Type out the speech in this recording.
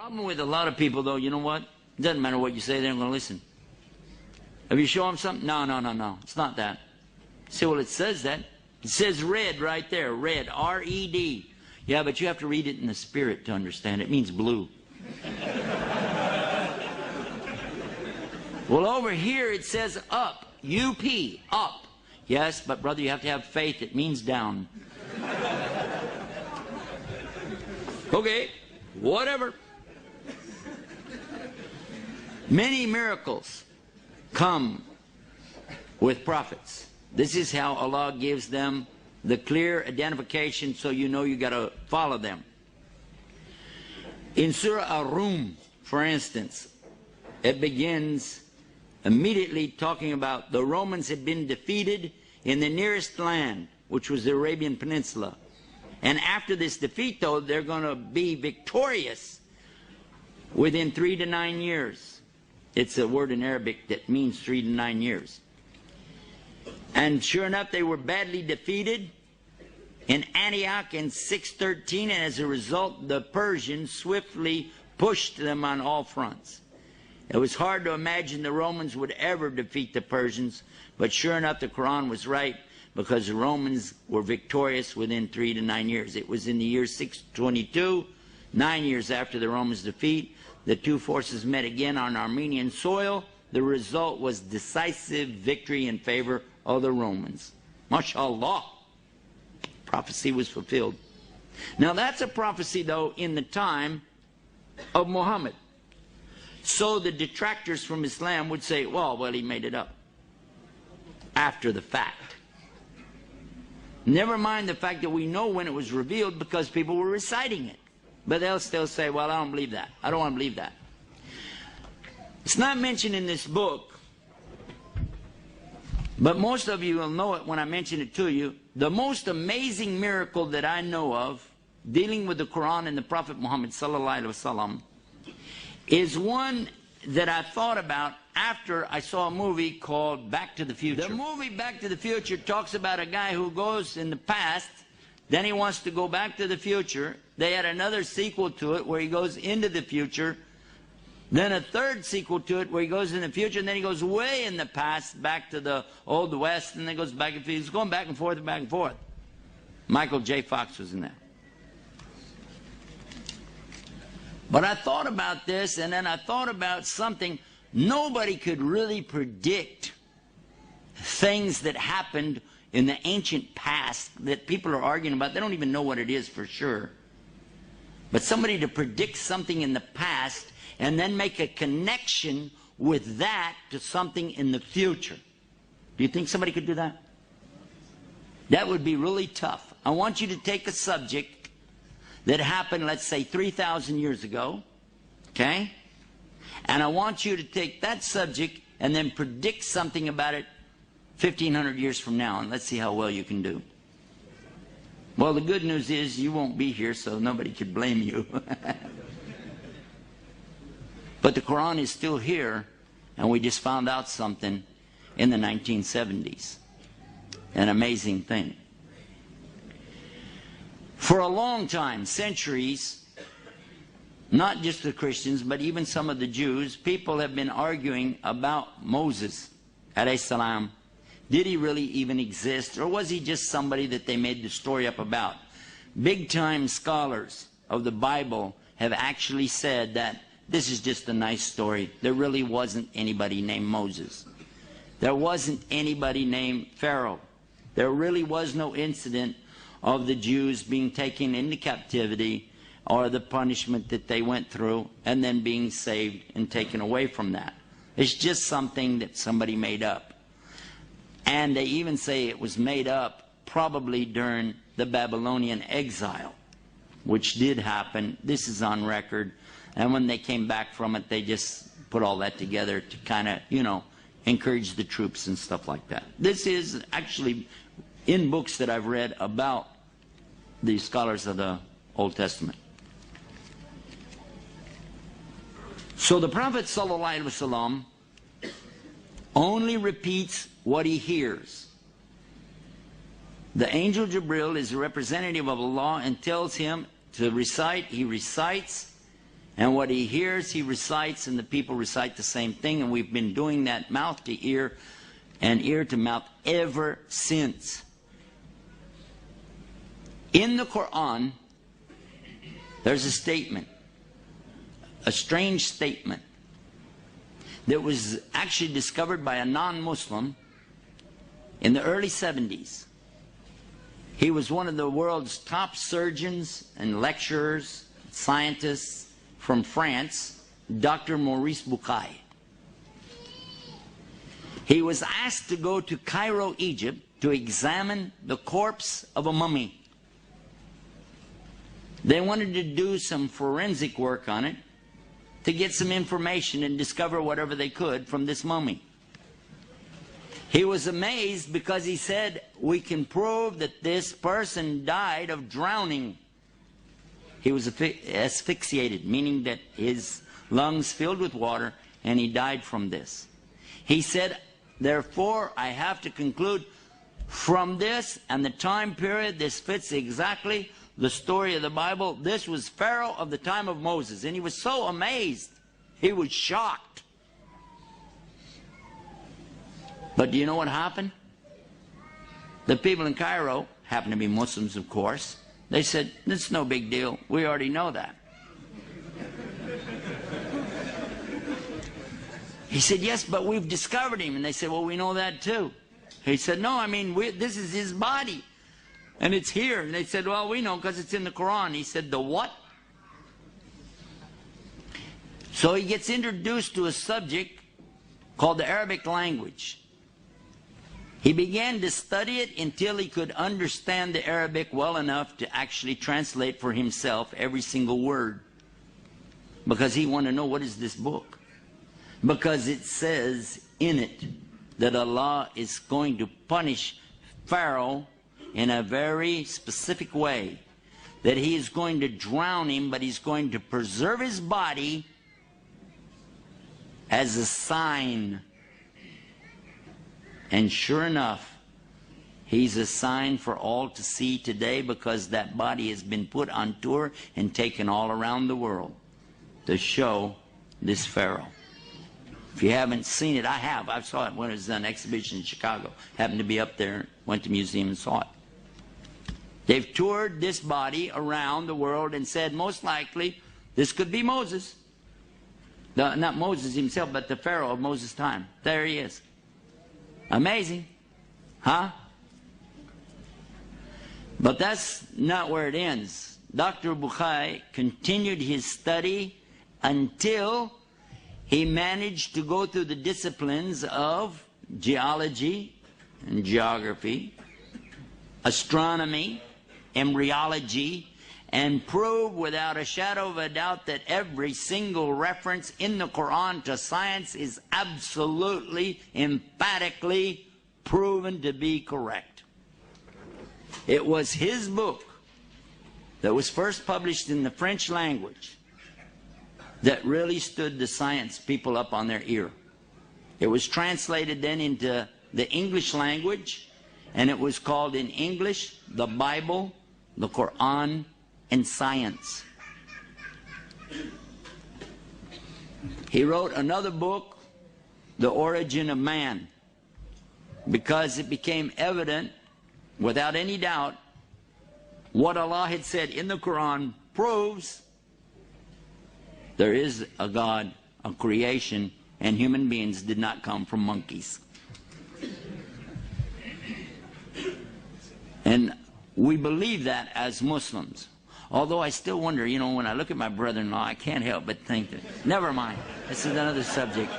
Problem with a lot of people, though, you know what? It doesn't matter what you say, they're not going to listen. Have you shown them something? No. It's not that. See, well, it says that. It says red right there. Red. R-E-D. Yeah, but you have to read it in the spirit to understand. It means blue. Well, over here it says up. U-P. Up. Yes, but brother, you have to have faith. It means down. Okay. Whatever. Many miracles come with prophets. This is how Allah gives them the clear identification, so you know you got to follow them. In Surah Ar-Rum, for instance, it begins immediately talking about the Romans had been defeated in the nearest land, which was the Arabian Peninsula. And after this defeat, though, they're going to be victorious within 3 to 9 years. It's a word in Arabic that means 3 to 9 years. And sure enough, they were badly defeated in Antioch in 613, and as a result, the Persians swiftly pushed them on all fronts. It was hard to imagine the Romans would ever defeat the Persians, but sure enough, the Quran was right, because the Romans were victorious within 3 to 9 years. It was in the year 622, 9 years after the Romans' defeat. The two forces met again on Armenian soil. The result was decisive victory in favor of the Romans. MashaAllah. Prophecy was fulfilled. Now that's a prophecy, though, in the time of Muhammad. So the detractors from Islam would say, well, he made it up after the fact. Never mind the fact that we know when it was revealed because people were reciting it. But they'll still say, well, I don't believe that. I don't want to believe that. It's not mentioned in this book, but most of you will know it when I mention it to you. The most amazing miracle that I know of, dealing with the Quran and the Prophet Muhammad sallallahu alaihi wasallam, is one that I thought about after I saw a movie called Back to the Future. The movie Back to the Future talks about a guy who goes in the past, then he wants to go back to the future. They had another sequel to it where he goes into the future, then a third sequel to it where he goes in the future, and then he goes way in the past back to the Old West, and then goes back and forth. He's going back and forth and back and forth. Michael J. Fox was in that. But I thought about this, and then I thought about something. Nobody could really predict things that happened in the ancient past that people are arguing about. They don't even know what it is for sure. But somebody to predict something in the past and then make a connection with that to something in the future. Do you think somebody could do that? That would be really tough. I want you to take a subject that happened, let's say, 3,000 years ago, okay? And I want you to take that subject and then predict something about it 1,500 years from now, and let's see how well you can do. Well, the good news is you won't be here, so nobody could blame you. But the Quran is still here, and we just found out something in the 1970s. An amazing thing. For a long time, centuries, not just the Christians, but even some of the Jews, people have been arguing about Moses, alayhi salam. Did he really even exist, or was he just somebody that they made the story up about? Big-time scholars of the Bible have actually said that this is just a nice story. There really wasn't anybody named Moses. There wasn't anybody named Pharaoh. There really was no incident of the Jews being taken into captivity or the punishment that they went through and then being saved and taken away from that. It's just something that somebody made up. And they even say it was made up probably during the Babylonian exile, which did happen. This is on record. And when they came back from it, they just put all that together to kind of, encourage the troops and stuff like that. This is actually in books that I've read about the scholars of the Old Testament. So the Prophet ﷺ only repeats what he hears. The angel Jibril is a representative of Allah and tells him to recite. He recites, And what he hears, he recites, and the people recite the same thing. And we've been doing that mouth to ear and ear to mouth ever since. In the Quran, there's a statement, a strange statement, that was actually discovered by a non-Muslim in the early 70s. He was one of the world's top surgeons and lecturers, scientists from France, Dr. Maurice Bucaille. He was asked to go to Cairo, Egypt, to examine the corpse of a mummy. They wanted to do some forensic work on it to get some information and discover whatever they could from this mummy. He was amazed because he said, we can prove that this person died of drowning. He was asphyxiated, meaning that his lungs filled with water, and he died from this. He said, therefore, I have to conclude from this and the time period, this fits exactly the story of the Bible. This was Pharaoh of the time of Moses. And he was so amazed. He was shocked. But do you know what happened? The people in Cairo, happened to be Muslims, of course, they said, it's no big deal. We already know that. He said, yes, but we've discovered him. And they said, well, we know that too. He said, no, I mean, this is his body. And it's here. And they said, well, we know because it's in the Quran. He said, the what? So he gets introduced to a subject called the Arabic language. He began to study it until he could understand the Arabic well enough to actually translate for himself every single word. Because he wanted to know, what is this book? Because it says in it that Allah is going to punish Pharaoh in a very specific way, that he is going to drown him, but he's going to preserve his body as a sign. And sure enough, he's a sign for all to see today, because that body has been put on tour and taken all around the world to show this Pharaoh. If you haven't seen it, I have. I saw it when it was on exhibition in Chicago. Happened to be up there, went to the museum and saw it. They've toured this body around the world and said, most likely, this could be Moses. Not Moses himself, but the Pharaoh of Moses' time. There he is. Amazing. Huh? But that's not where it ends. Dr. Bucaille continued his study until he managed to go through the disciplines of geology and geography, astronomy, embryology, and prove without a shadow of a doubt that every single reference in the Quran to science is absolutely, emphatically proven to be correct. It was his book that was first published in the French language that really stood the science people up on their ear. It was translated then into the English language, and it was called in English, the Bible, the Quran, and Science. He wrote another book, The Origin of Man, because it became evident, without any doubt, what Allah had said in the Quran proves there is a God, a creation, and human beings did not come from monkeys. And we believe that as Muslims. Although I still wonder, when I look at my brother-in-law, I can't help but think that, never mind, this is another subject.